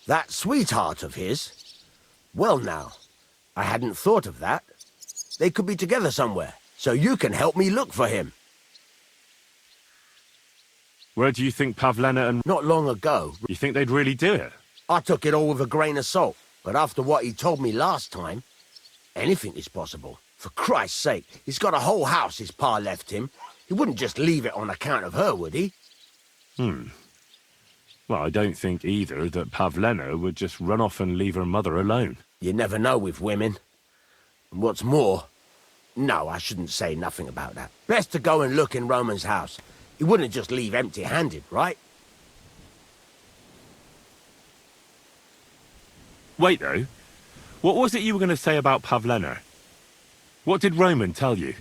That sweetheart of his? Well now, I hadn't thought of that. They could be together somewhere, so you can help me look for him. Where do you think Pavlena and... Not long ago, You think they'd really do it? I took it all with a grain of salt. But after what he told me last time, anything is possible. For Christ's sake, he's got a whole house his pa left him. He wouldn't just leave it on account of her, would he? Well, I don't think either that Pavlena would just run off and leave her mother alone. You never know with women. And what's more... No, I shouldn't say nothing about that. Best to go and look in Roman's house. He wouldn't just leave empty-handed, right? Wait, though. What was it you were going to say about Pavlena? What did Roman tell you?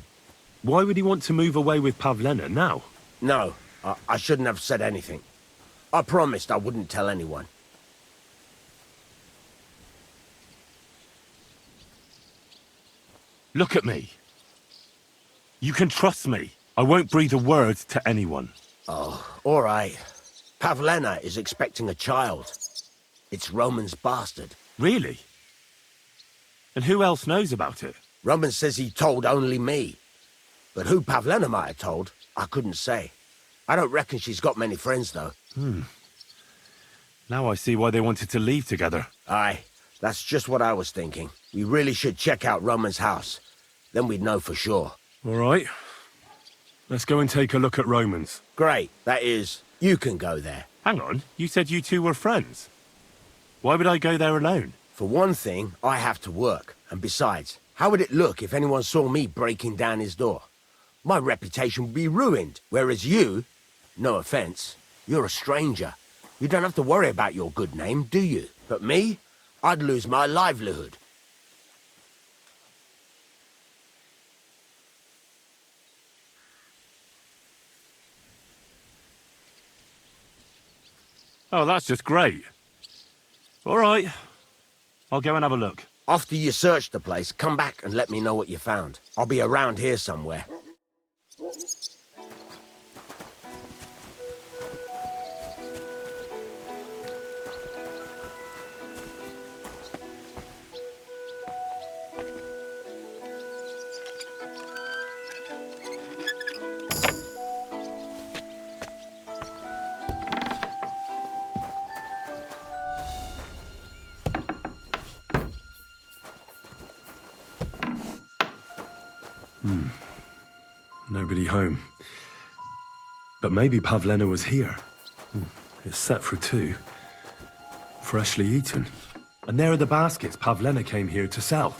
Why would he want to move away with Pavlena now? No, I shouldn't have said anything. I promised I wouldn't tell anyone. Look at me. You can trust me. I won't breathe a word to anyone. Oh, all right. Pavlena is expecting a child. It's Roman's bastard. Really? And who else knows about it? Roman says he told only me. But who Pavlena might have told, I couldn't say. I don't reckon she's got many friends, though. Now I see why they wanted to leave together. Aye, that's just what I was thinking. We really should check out Roman's house. Then we'd know for sure. All right. Let's go and take a look at Roman's. Great, that is, you can go there. Hang on, you said you two were friends. Why would I go there alone? For one thing, I have to work. And besides, how would it look if anyone saw me breaking down his door? My reputation would be ruined. Whereas you, no offense, you're a stranger. You don't have to worry about your good name, do you? But me, I'd lose my livelihood. Oh, that's just great. All right. I'll go and have a look. After you search the place, come back and let me know what you found. I'll be around here somewhere. Nobody home. But maybe Pavlena was here. It's set for two. Freshly eaten. And there are the baskets Pavlena came here to sell.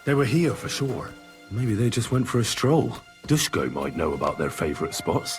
They were here for sure. Maybe they just went for a stroll. Dushko might know about their favorite spots.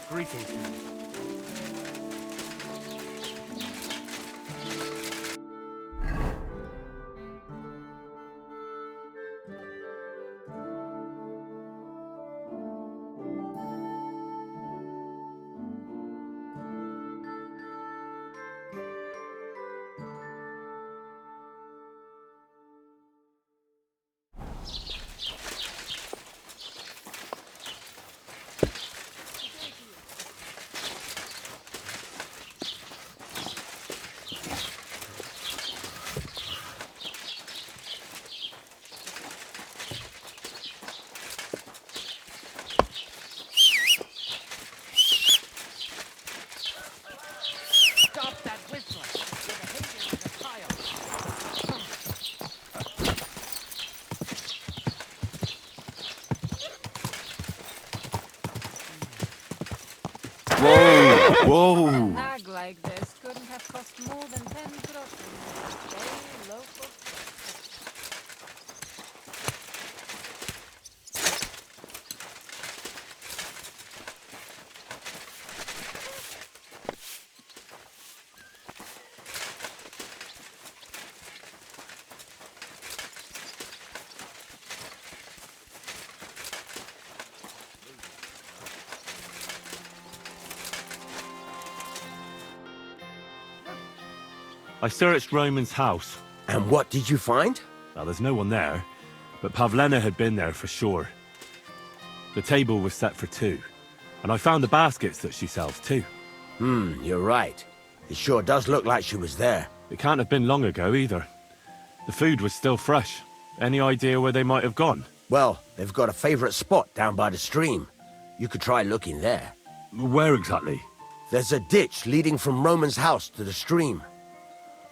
Greetings. Whoa! A nag like this couldn't have cost more than 10 groschen. Very local. I searched Roman's house. And what did you find? Well, there's no one there, but Pavlena had been there for sure. The table was set for two, and I found the baskets that she sells too. You're right. It sure does look like she was there. It can't have been long ago either. The food was still fresh. Any idea where they might have gone? Well, they've got a favorite spot down by the stream. You could try looking there. Where exactly? There's a ditch leading from Roman's house to the stream.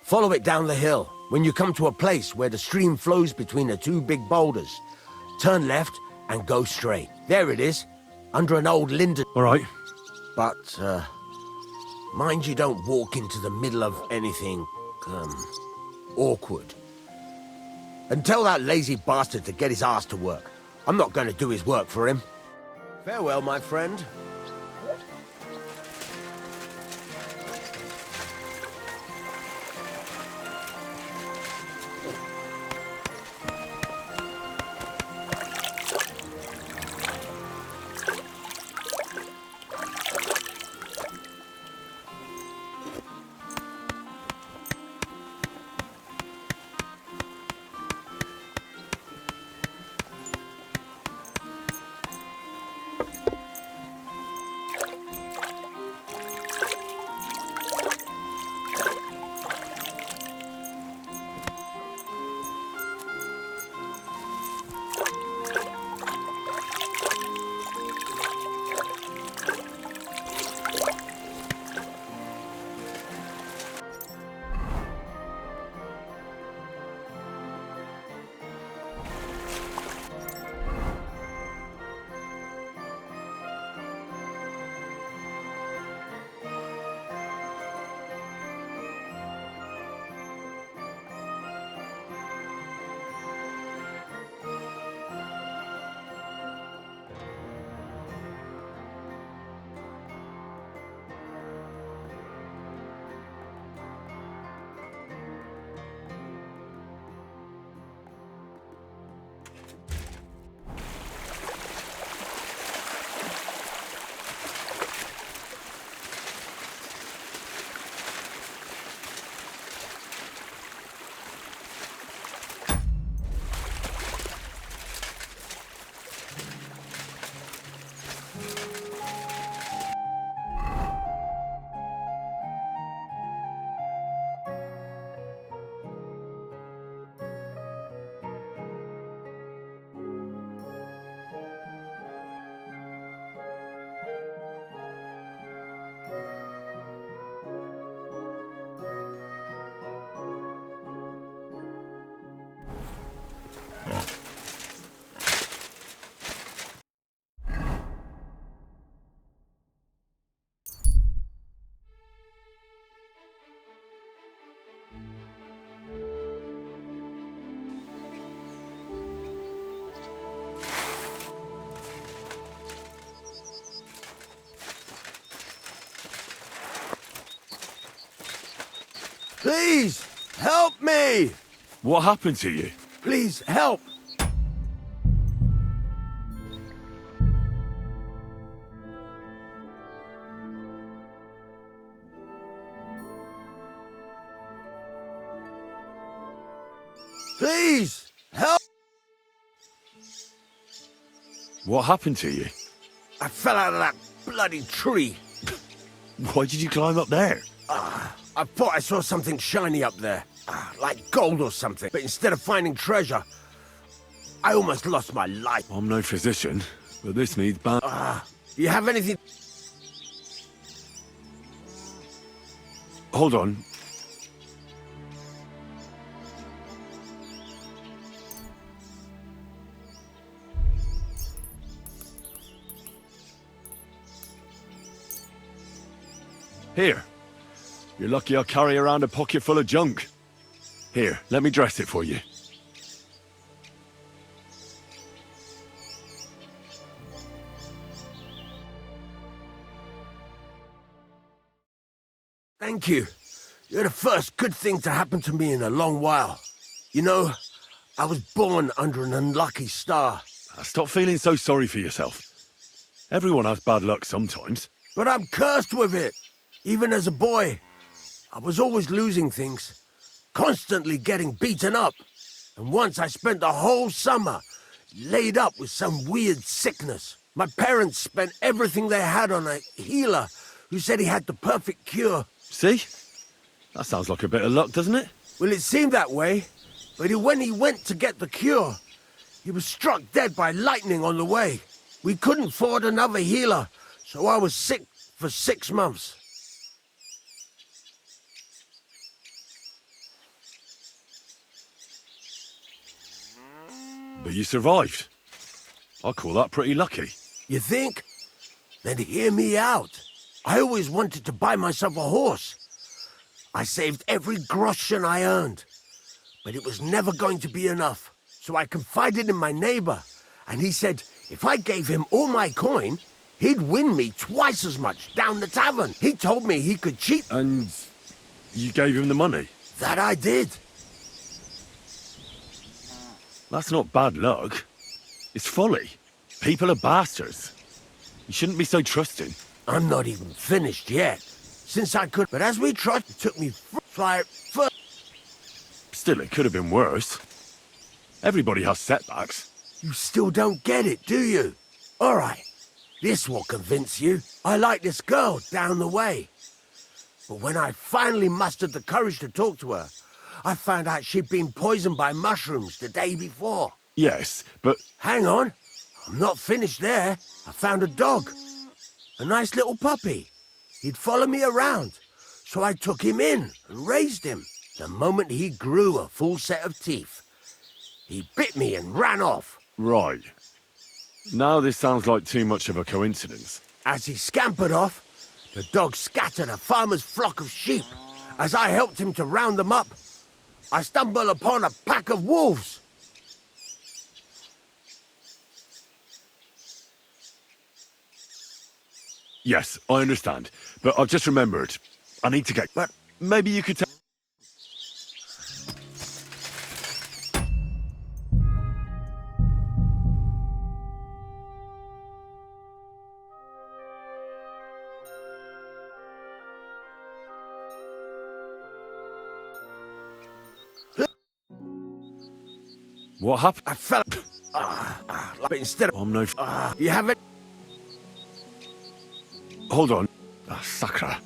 Follow it down the hill. When you come to a place where the stream flows between the two big boulders, turn left and go straight. There it is, under an old linden. All right. But, mind you don't walk into the middle of anything, awkward. And tell that lazy bastard to get his ass to work. I'm not going to do his work for him. Farewell, my friend. Please, help me! What happened to you? Please, help! Please, help! What happened to you? I fell out of that bloody tree. Why did you climb up there? I thought I saw something shiny up there, like gold or something. But instead of finding treasure, I almost lost my life. I'm no physician, but this needs bad. Do you have anything? Hold on. Here. You're lucky I carry around a pocket full of junk. Here, let me dress it for you. Thank you. You're the first good thing to happen to me in a long while. You know, I was born under an unlucky star. Stop feeling so sorry for yourself. Everyone has bad luck sometimes. But I'm cursed with it. Even as a boy, I was always losing things. Constantly getting beaten up. And once I spent the whole summer laid up with some weird sickness. My parents spent everything they had on a healer who said he had the perfect cure. See? That sounds like a bit of luck, doesn't it? Well, it seemed that way. But when he went to get the cure, he was struck dead by lightning on the way. We couldn't afford another healer, so I was sick for 6 months. But you survived. I call that pretty lucky. You think? Then hear me out. I always wanted to buy myself a horse. I saved every groschen I earned. But it was never going to be enough. So I confided in my neighbor, and he said if I gave him all my coin, he'd win me twice as much down the tavern. He told me he could cheat. And you gave him the money? That I did. That's not bad luck. It's folly. People are bastards. You shouldn't be so trusting. I'm not even finished yet. Since I could, but as we tried, it took me fire first. Still, it could have been worse. Everybody has setbacks. You still don't get it, do you? All right, this will convince you. I like this girl down the way. But when I finally mustered the courage to talk to her, I found out she'd been poisoned by mushrooms the day before. Yes, but... Hang on, I'm not finished there. I found a dog. A nice little puppy. He'd follow me around, so I took him in and raised him. The moment he grew a full set of teeth, he bit me and ran off. Right. Now this sounds like too much of a coincidence. As he scampered off, the dog scattered a farmer's flock of sheep. As I helped him to round them up, I stumbled upon a pack of wolves. Yes, I understand. But I've just remembered. I need to get... But maybe you could tell... What happened? I fell. But instead of... I'm no... you have it? Hold on. Sakra.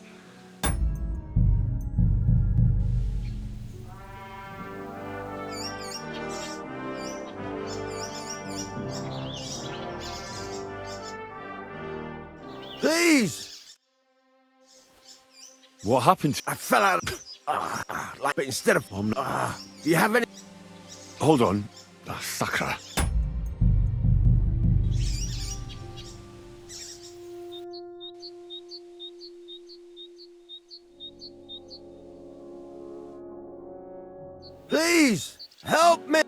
Please! What happened? I fell out. But instead of... I'm not... you have any... Hold on. Sakra. Please! Help me!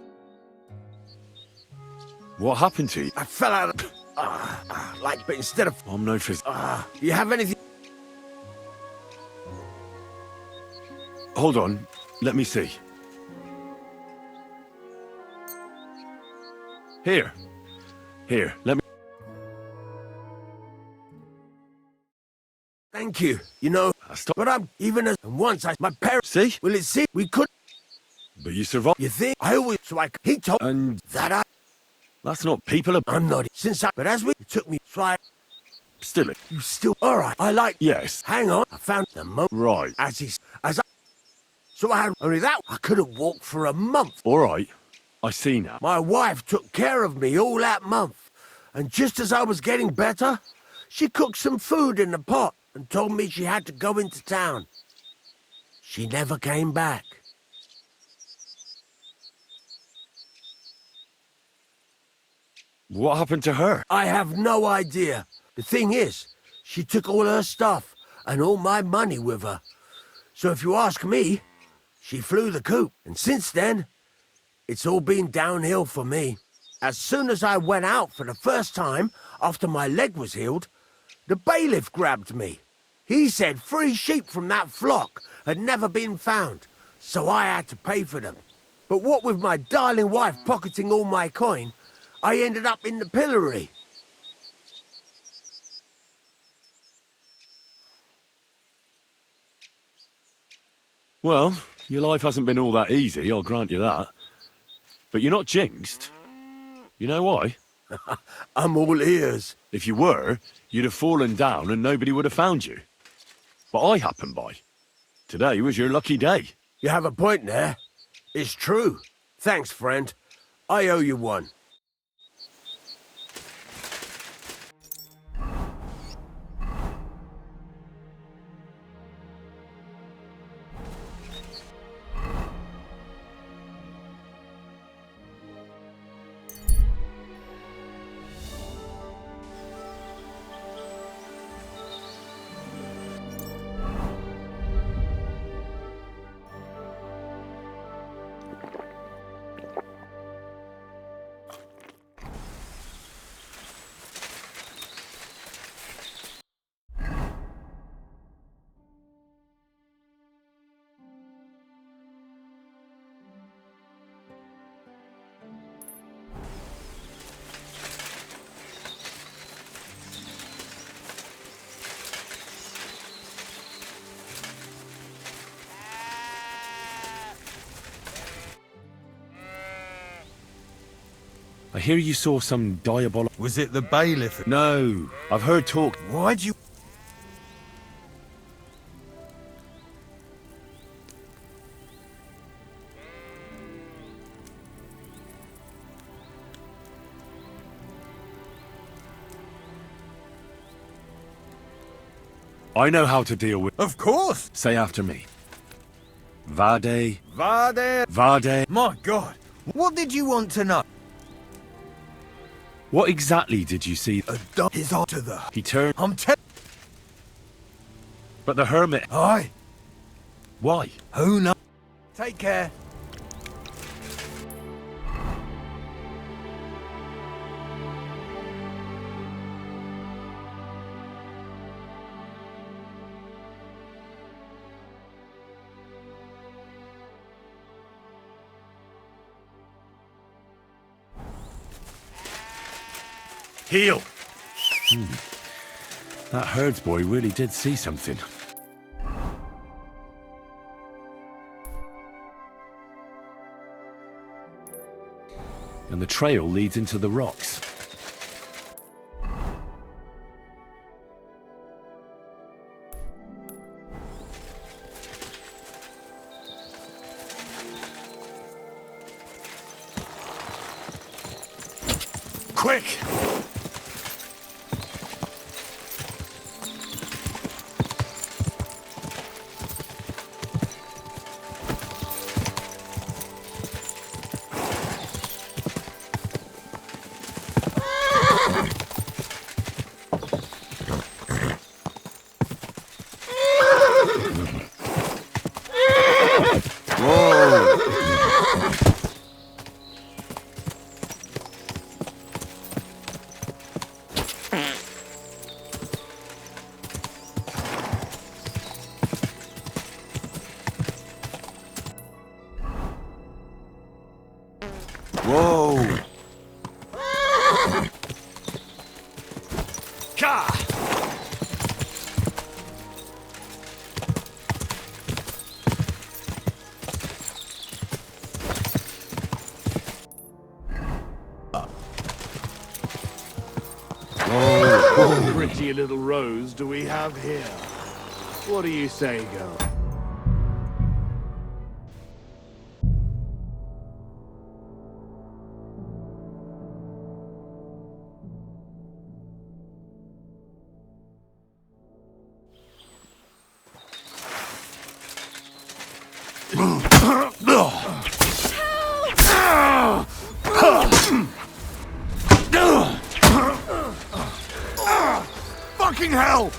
What happened to you? I fell out. But instead of... I'm no phys... you have anything... Hold on. Let me see. Here. Here, let me... Thank you. You know... Stop. But I'm... Even as... And once I... My parents... See? Well, it seemed... We could... But you survived. You think? I always... So I... He told... And that I... that's not people are... I'm not... Since I... But as we... It took me... So I... Still it. You still... All right. I like... Yes. Hang on. I found the moment... Right. As he... As I... So I had... Only that... I couldn't walk for a month. All right. I see now. My wife took care of me all that month. And just as I was getting better, she cooked some food in the pot and told me she had to go into town. She never came back. What happened to her? I have no idea. The thing is, she took all her stuff and all my money with her. So if you ask me, she flew the coop. And since then, it's all been downhill for me. As soon as I went out for the first time after my leg was healed, the bailiff grabbed me. He said 3 sheep from that flock had never been found, so I had to pay for them. But what with my darling wife pocketing all my coin, I ended up in the pillory. Well, your life hasn't been all that easy, I'll grant you that. But you're not jinxed. You know why? I'm all ears. If you were, you'd have fallen down and nobody would have found you. But I happened by. Today was your lucky day. You have a point there. It's true. Thanks, friend. I owe you one. I hear you saw some diabolical... Was it the bailiff? No, I've heard talk... Why'd you... I know how to deal with... Of course! Say after me. Vade... Vade... Vade... My God! What did you want to know? What exactly did you see? A dog is onto the... He turned... I'm telling... But the hermit... Aye. Why? Who knows? Take care. Heal! That herds boy really did see something. And the trail leads into the rocks. Quick! Whoa! Ka! What pretty little rose do we have here? What do you say, girl? Fucking hell!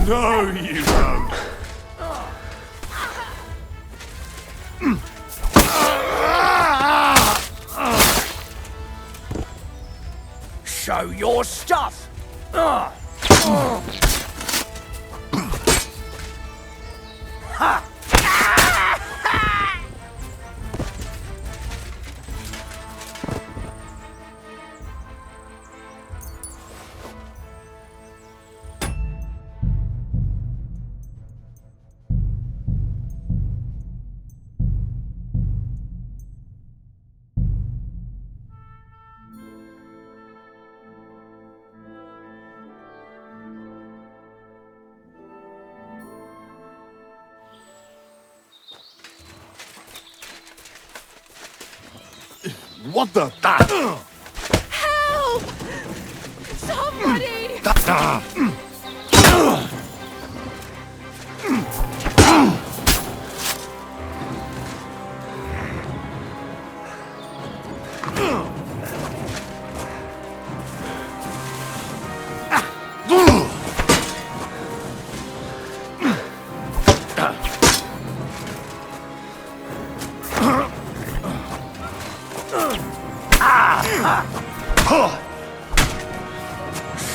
No, you don't. Show your stuff! What the? Help! Somebody!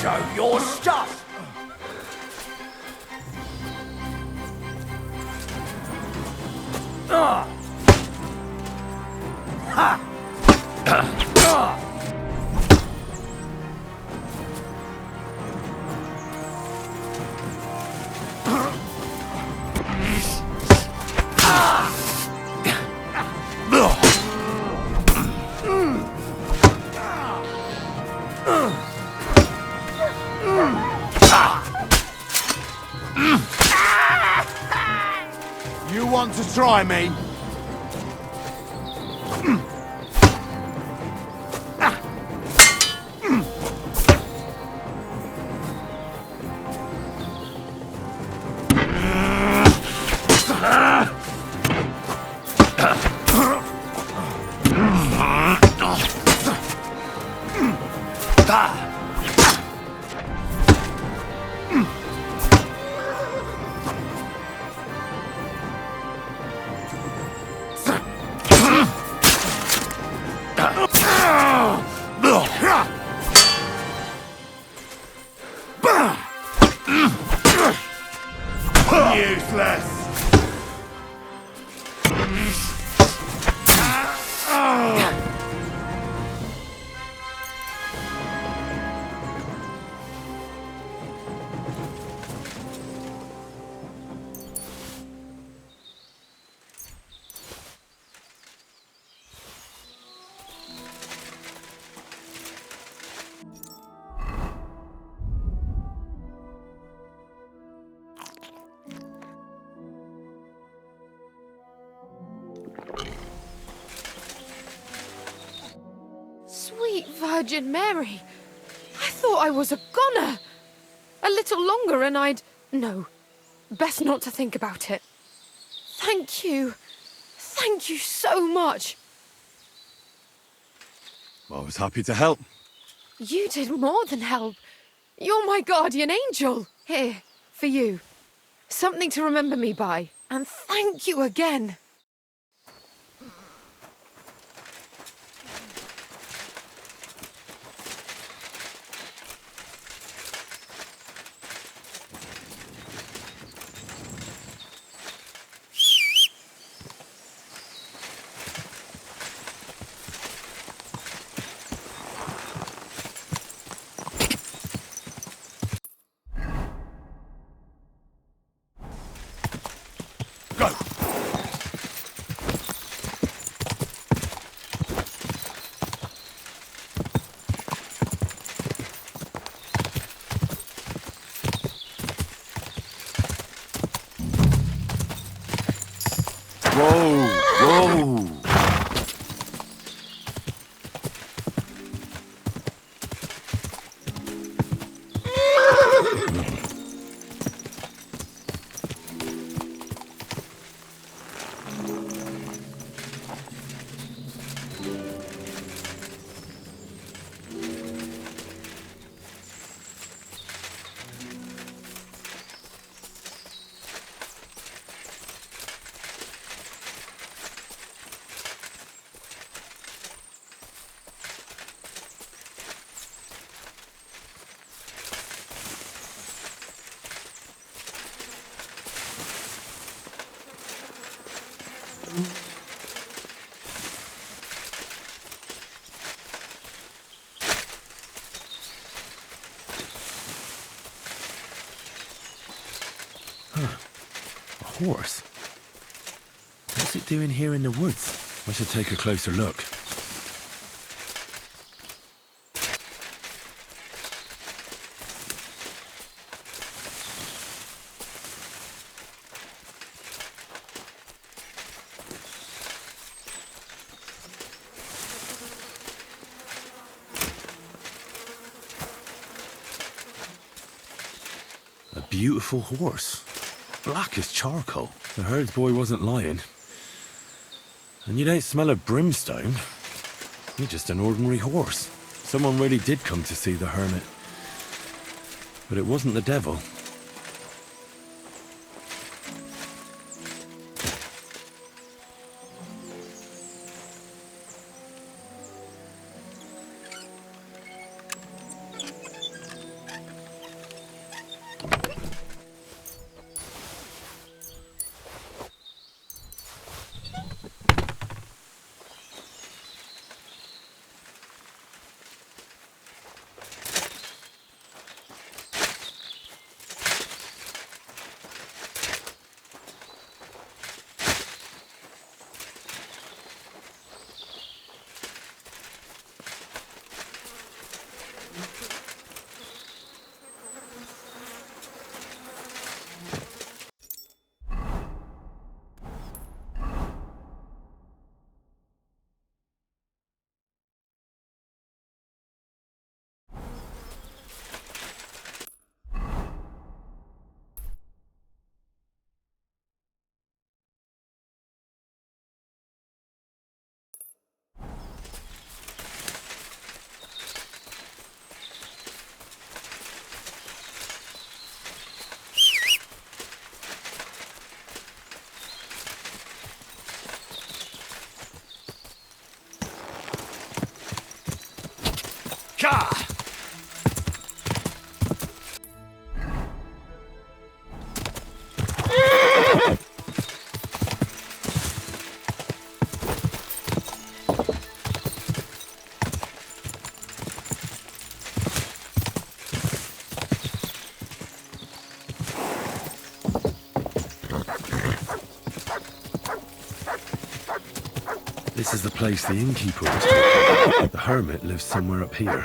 Show your stuff! You want to try me? Useless. Sweet Virgin Mary. I thought I was a goner. A little longer and I'd... No. Best not to think about it. Thank you. Thank you so much. I was happy to help. You did more than help. You're my guardian angel. Here, for you. Something to remember me by. And thank you again. horse. What's it doing here in the woods? I should take a closer look. A beautiful horse. Black as charcoal. The herds boy wasn't lying. And you don't smell of brimstone. You're just an ordinary horse. Someone really did come to see the hermit. But it wasn't the devil. Ka! This is the place the innkeeper was to. The hermit lives somewhere up here.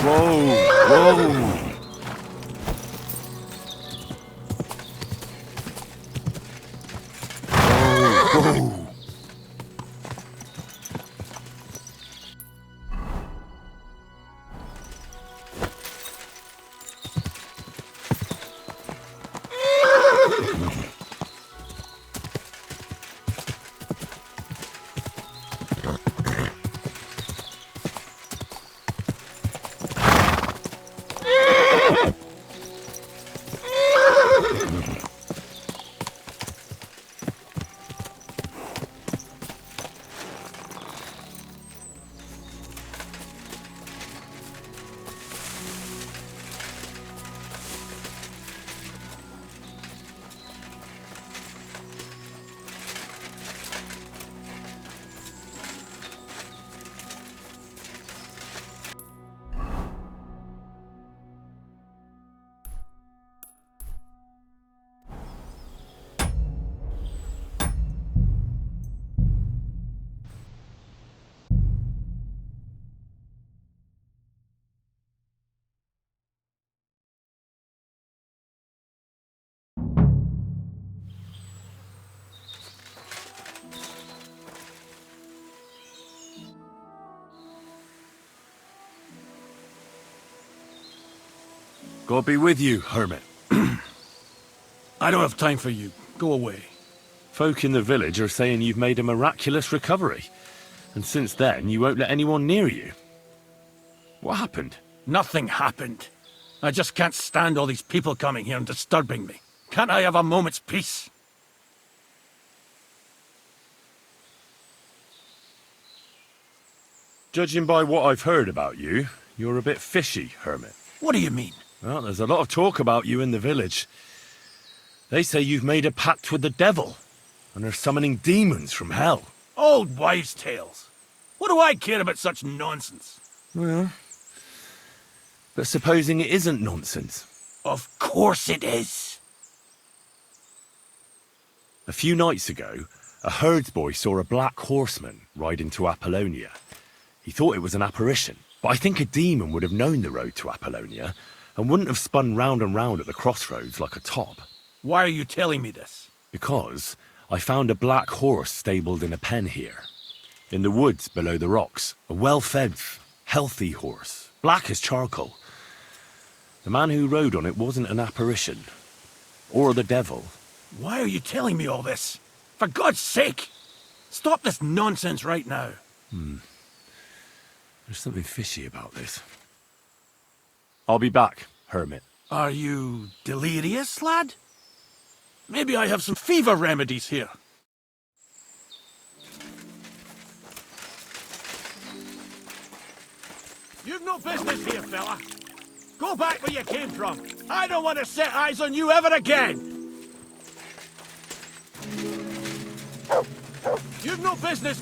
Whoa! Whoa! Whoa! God be with you, hermit. I don't have time for you. Go away. Folk in the village are saying you've made a miraculous recovery. And since then, you won't let anyone near you. What happened? Nothing happened. I just can't stand all these people coming here and disturbing me. Can't I have a moment's peace? Judging by what I've heard about you, you're a bit fishy, Hermit. What do you mean? Well, there's a lot of talk about you in the village. They say you've made a pact with the devil, and are summoning demons from hell. Old wives' tales. What do I care about such nonsense? Well, but supposing it isn't nonsense? Of course it is. A few nights ago, a herdsboy saw a black horseman ride into Apollonia. He thought it was an apparition, but I think a demon would have known the road to Apollonia and wouldn't have spun round and round at the crossroads like a top. Why are you telling me this? Because I found a black horse stabled in a pen here. In the woods below the rocks. A well-fed, healthy horse. Black as charcoal. The man who rode on it wasn't an apparition. Or the devil. Why are you telling me all this? For God's sake! Stop this nonsense right now. There's something fishy about this. I'll be back, Hermit. Are you delirious, lad? Maybe I have some fever remedies here. You've no business here, fella. Go back where you came from. I don't want to set eyes on you ever again. You've no business.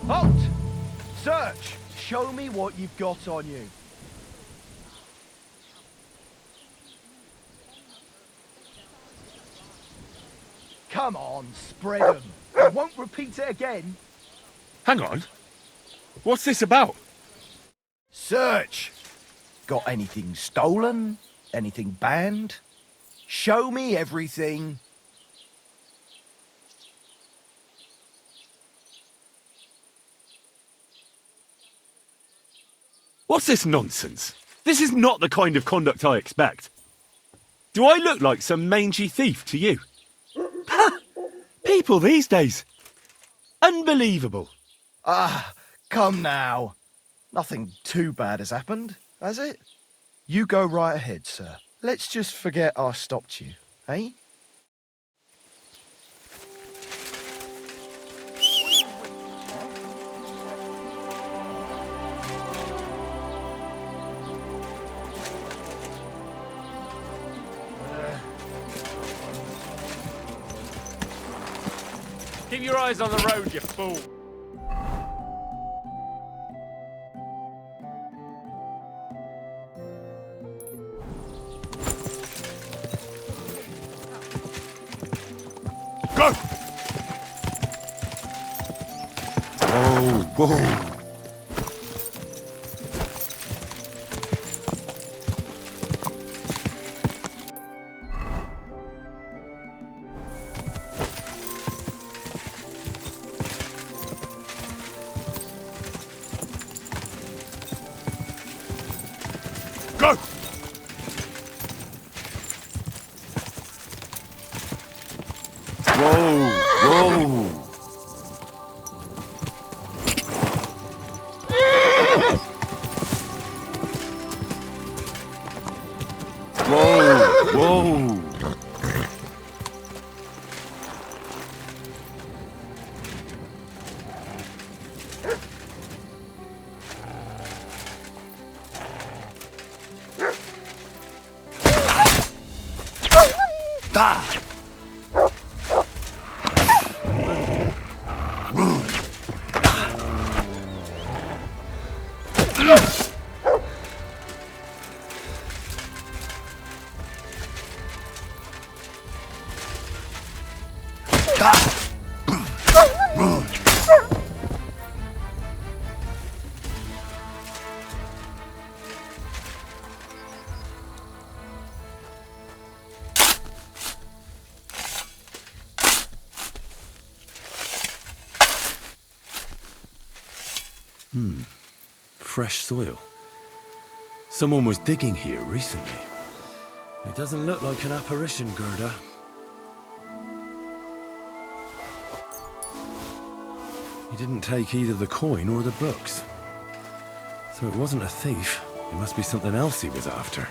Halt! Search! Show me what you've got on you. Come on, spread 'em. I won't repeat it again. Hang on. What's this about? Search! Got anything stolen? Anything banned? Show me everything. What's this nonsense? This is not the kind of conduct I expect. Do I look like some mangy thief to you? People these days. Unbelievable. Ah, come now. Nothing too bad has happened, has it? You go right ahead, sir. Let's just forget I stopped you, eh? Keep your eyes on the road, you fool. Go! Whoa. Go! Whoa. Whoa. Fresh soil. Someone was digging here recently. It doesn't look like an apparition, Gerda. He didn't take either the coin or the books. So it wasn't a thief. It must be something else he was after.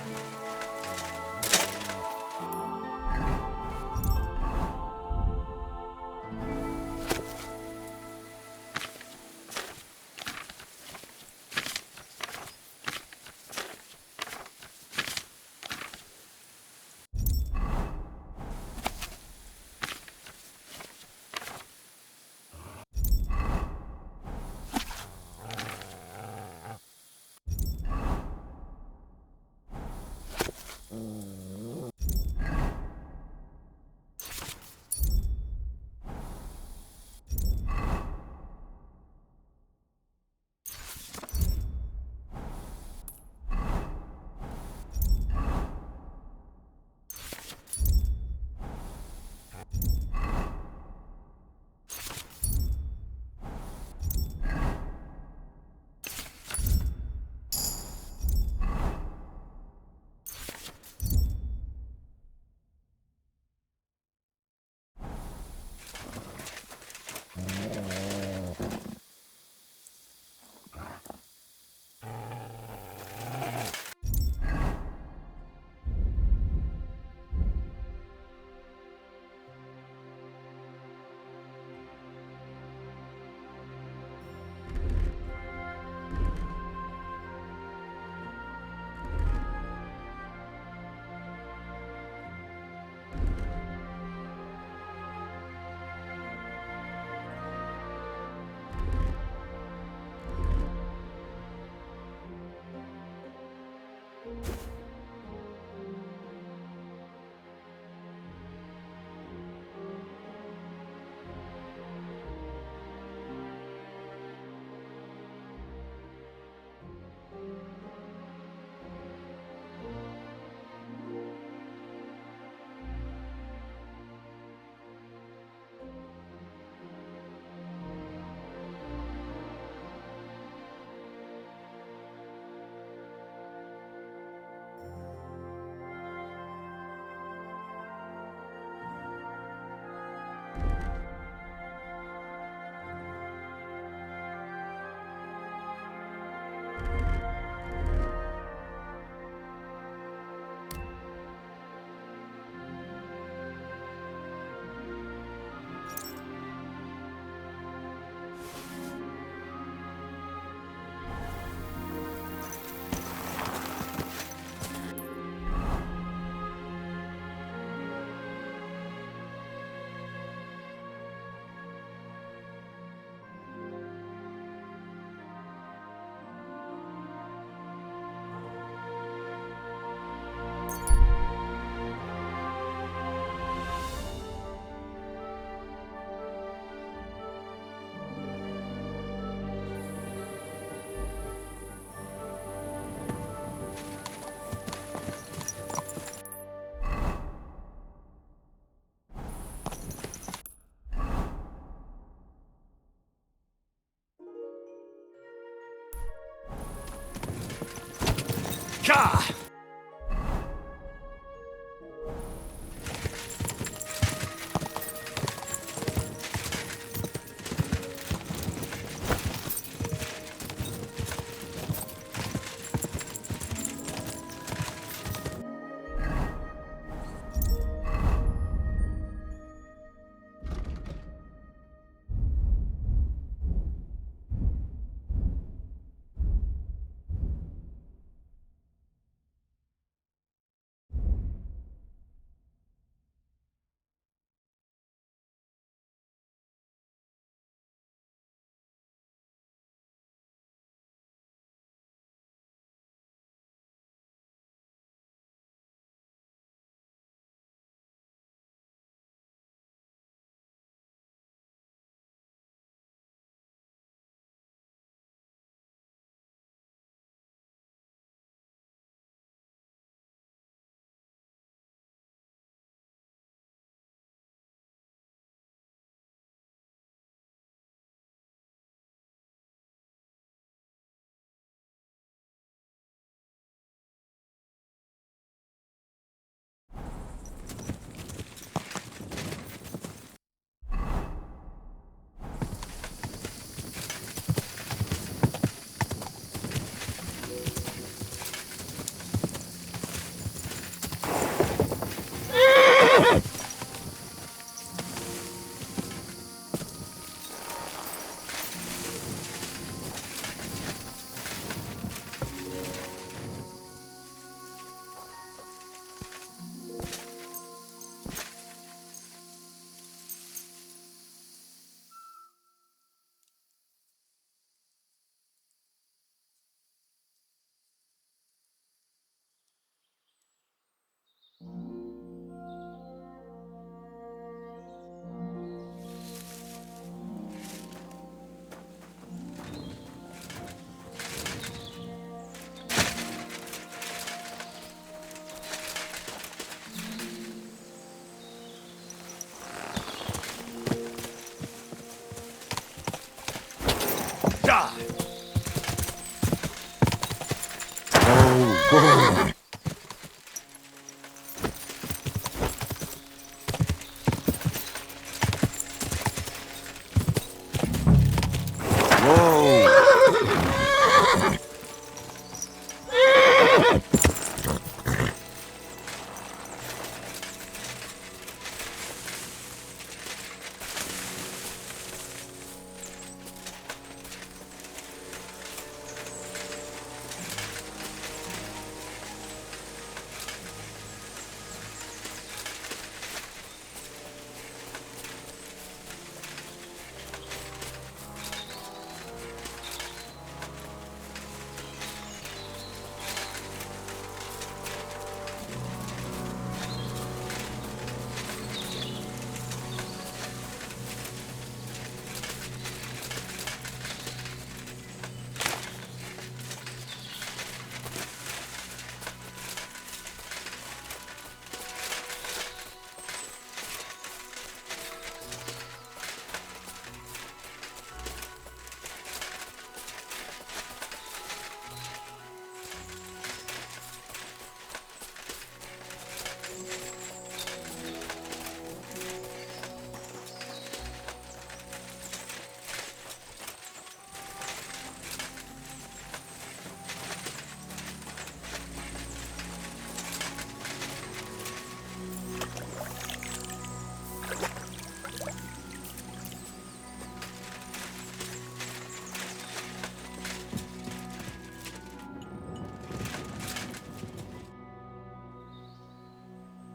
Ka!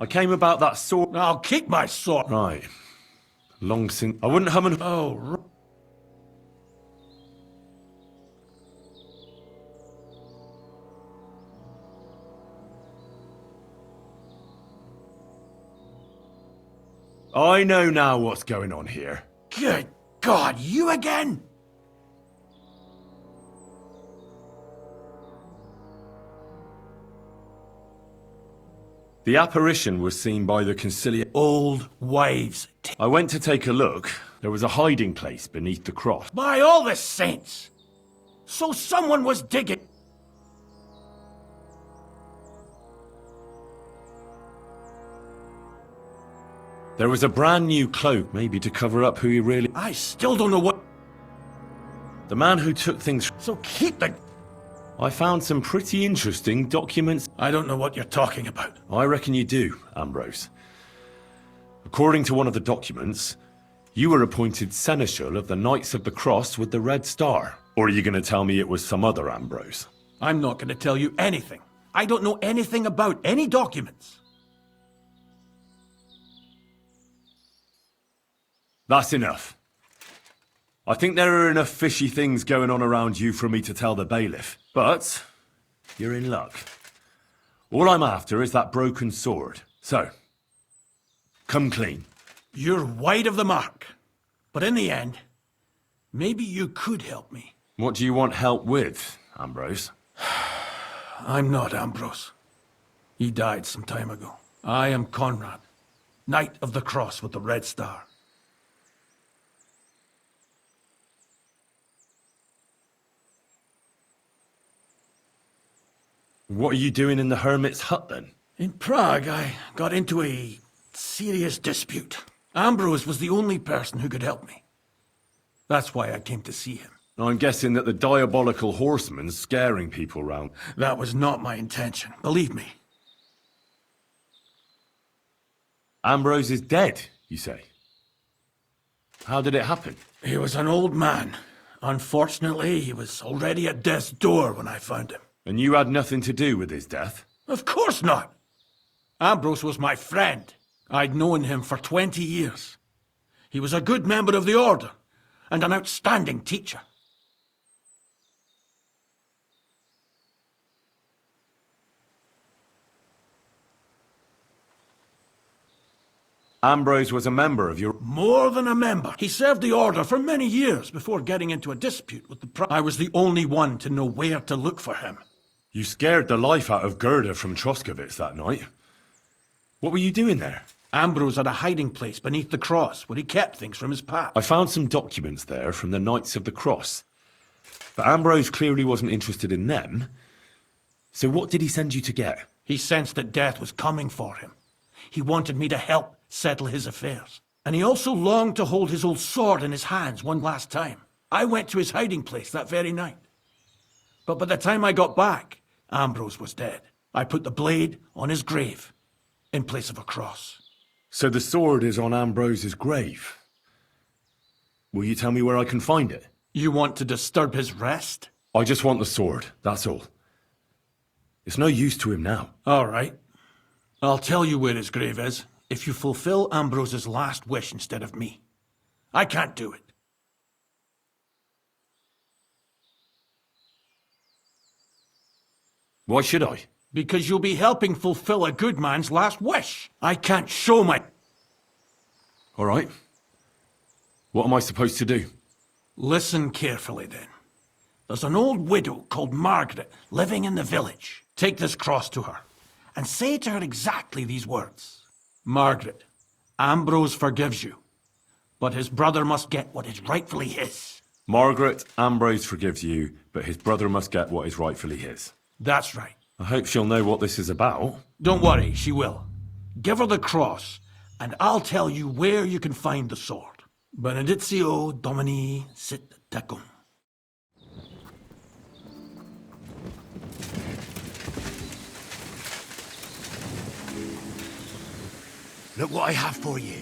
I came about that sword. I'll keep my sword. Right. Long since. I wouldn't have an. Oh, I know now what's going on here. good God, you again? The apparition was seen by the conciliar. Old wives' I went to take a look. There was a hiding place beneath the cross. By all the saints! So someone was digging. There was a brand new cloak, maybe to cover up who he really. I still don't know what. The man who took things. So keep the. I found some pretty interesting documents. I don't know what you're talking about. I reckon you do, Ambrose. According to one of the documents, you were appointed Seneschal of the Knights of the Cross with the Red Star. Or are you going to tell me it was some other Ambrose? I'm not going to tell you anything. I don't know anything about any documents. That's enough. I think there are enough fishy things going on around you for me to tell the bailiff. But you're in luck. All I'm after is that broken sword. So, come clean. You're wide of the mark. But in the end, maybe you could help me. What do you want help with, Ambrose? I'm not Ambrose. He died some time ago. I am Conrad, Knight of the Cross with the Red Star. What are you doing in the hermit's hut, then? In Prague, I got into a serious dispute. Ambrose was the only person who could help me. That's why I came to see him. I'm guessing that the diabolical horseman's scaring people round. That was not my intention, believe me. Ambrose is dead, you say? How did it happen? He was an old man. Unfortunately, he was already at death's door when I found him. And you had nothing to do with his death? Of course not. Ambrose was my friend. I'd known him for 20 years. He was a good member of the Order and an outstanding teacher. Ambrose was a member of your... More than a member. He served the Order for many years before getting into a dispute with the I was the only one to know where to look for him. You scared the life out of Gerda from Troskovitz that night. What were you doing there? Ambrose had a hiding place beneath the cross where he kept things from his past. I found some documents there from the Knights of the Cross. But Ambrose clearly wasn't interested in them. So what did he send you to get? He sensed that death was coming for him. He wanted me to help settle his affairs. And he also longed to hold his old sword in his hands one last time. I went to his hiding place that very night. But by the time I got back, Ambrose was dead. I put the blade on his grave, in place of a cross. So the sword is on Ambrose's grave. Will you tell me where I can find it? You want to disturb his rest? I just want the sword, that's all. It's no use to him now. All right. I'll tell you where his grave is, if you fulfill Ambrose's last wish instead of me. I can't do it. Why should I? Because you'll be helping fulfill a good man's last wish. I can't show my... All right. What am I supposed to do? Listen carefully, then. There's an old widow called Margaret living in the village. Take this cross to her, and say to her exactly these words. Margaret, Ambrose forgives you, but his brother must get what is rightfully his. Margaret, Ambrose forgives you, but his brother must get what is rightfully his. That's right. I hope she'll know what this is about. Don't worry, she will. Give her the cross, and I'll tell you where you can find the sword. Benedictio Domini sit tecum. Look what I have for you.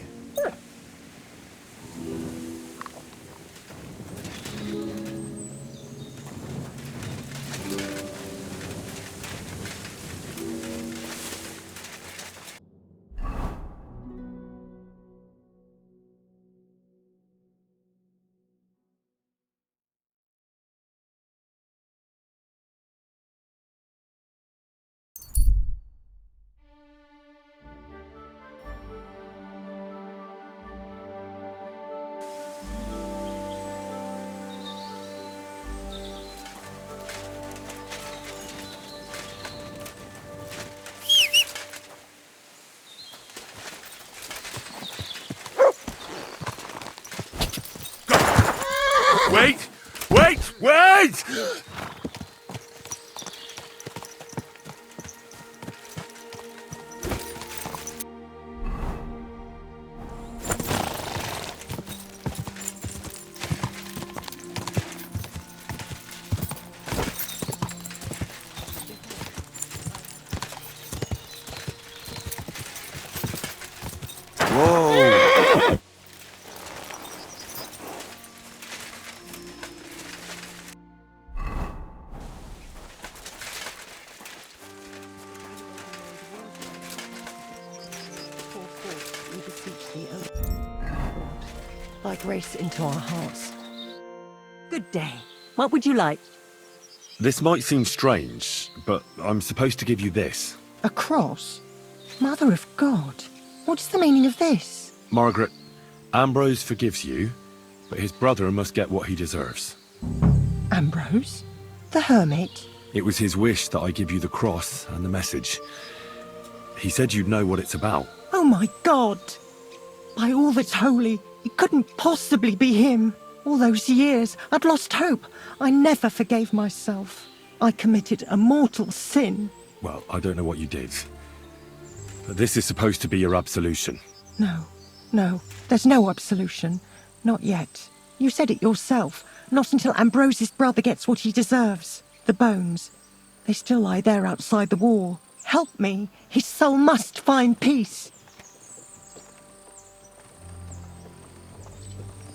Wait! Wait! Wait! Whoa! We beseech thee, O Lord, thy grace into our hearts. Good day. What would you like? This might seem strange, but I'm supposed to give you this. A cross? Mother of God, what's the meaning of this? Margaret, Ambrose forgives you, but his brother must get what he deserves. Ambrose? The hermit? It was his wish that I give you the cross and the message. He said you'd know what it's about. Oh my God! By all that's holy, it couldn't possibly be him. All those years, I'd lost hope. I never forgave myself. I committed a mortal sin. Well, I don't know what you did. But this is supposed to be your absolution. No, there's no absolution. Not yet. You said it yourself. Not until Ambrose's brother gets what he deserves. The bones. They still lie there outside the wall. Help me. His soul must find peace.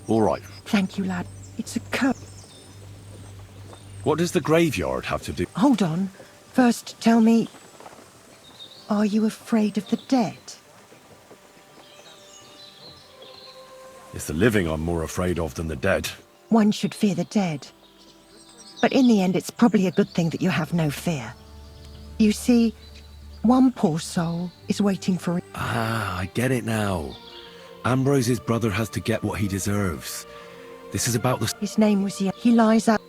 All right. Thank you, lad. It's a curse. What does the graveyard have to do? Hold on. First, tell me, are you afraid of the dead? It's the living I'm more afraid of than the dead. One should fear the dead. But in the end, it's probably a good thing that you have no fear. You see, one poor soul is waiting for... Ah, I get it now. Ambrose's brother has to get what he deserves. This is about the... His name was... He lies out...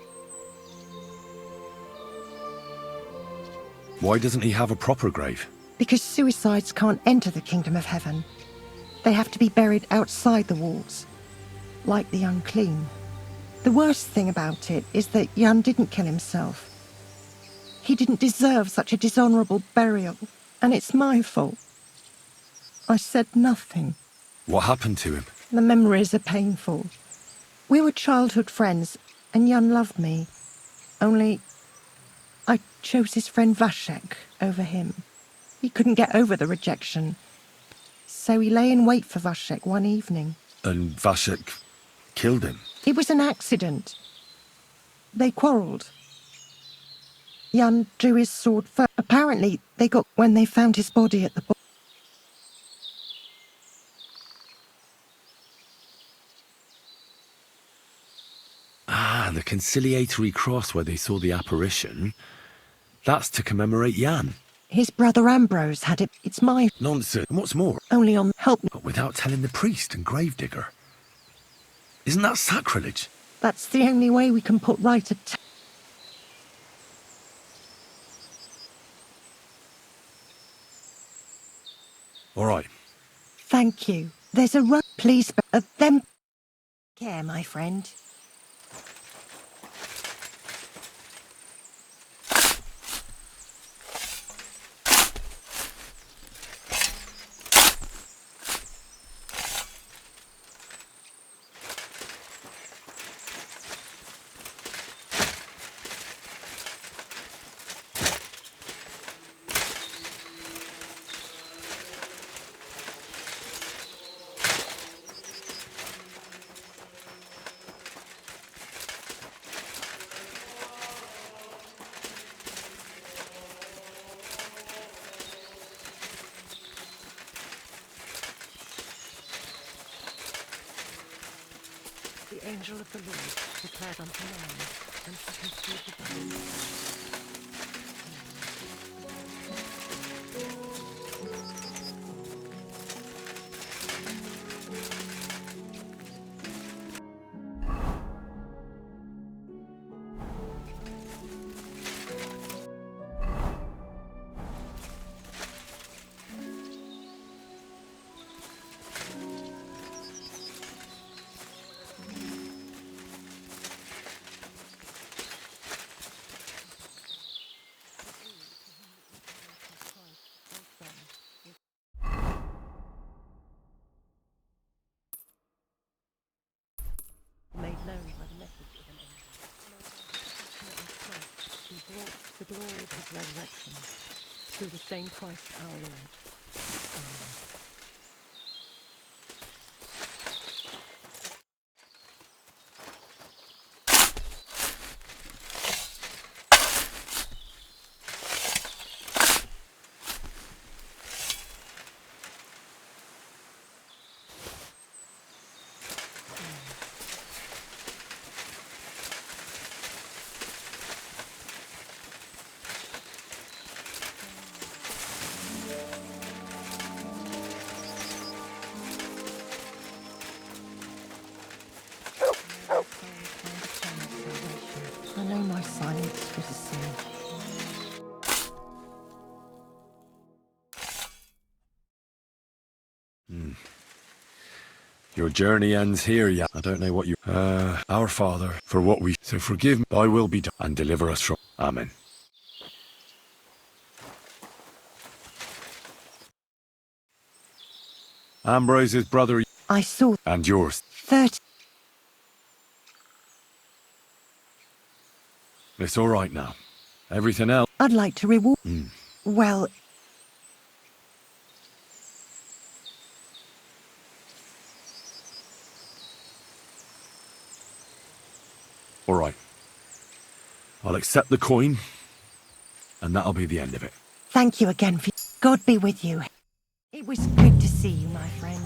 Why doesn't he have a proper grave? Because suicides can't enter the kingdom of heaven. They have to be buried outside the walls, like the unclean. The worst thing about it is that Jan didn't kill himself. He didn't deserve such a dishonourable burial, and it's my fault. I said nothing. What happened to him? The memories are painful. We were childhood friends, and Jan loved me. Only I chose his friend Vashek over him. He couldn't get over the rejection, so he lay in wait for Vashek one evening. And Vashek killed him? It was an accident. They quarrelled. Jan drew his sword first. Apparently, they got when they found his body at the bottom. Ah, the conciliatory cross where they saw the apparition. That's to commemorate Jan. His brother Ambrose had it. It's my... Nonsense. And what's more? Only on... Help me. But without telling the priest and gravedigger. Isn't that sacrilege? That's the only way we can put right a... All right. Thank you. There's a rope, please, of them... Care, my friend. The angel of the Lord declared unto man, and he conceived of the Lord. Made known by the message of an angel. He brought the glory of his resurrection through the same Christ our Lord. Amen. I know my silence was a sin. Your journey ends here, yeah. I don't know what you... Our Father, for what we... So forgive me, thy will be done, and deliver us from... Amen. Ambrose's brother... I saw And yours. 30. It's all right now. Everything else... I'd like to reward... Well... All right. I'll accept the coin, and that'll be the end of it. Thank you again for... God be with you. It was good to see you, my friend.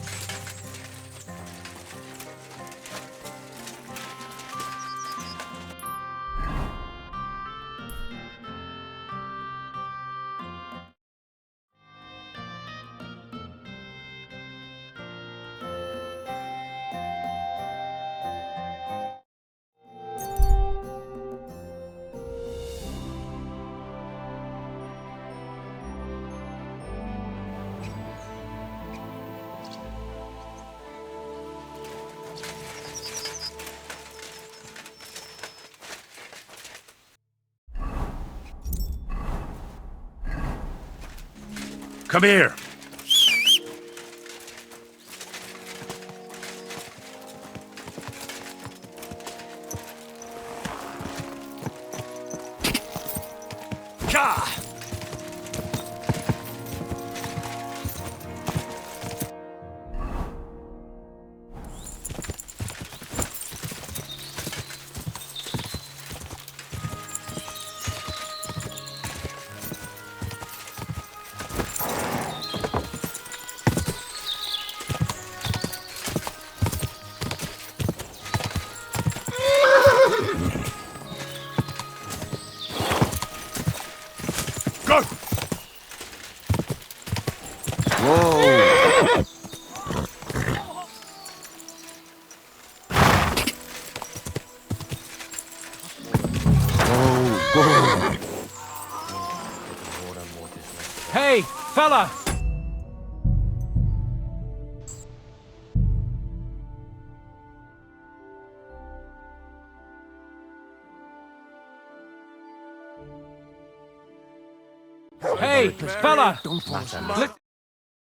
Come here. Go! Whoa! Oh, Hey, fella! Hey, fella! don't matter. Look,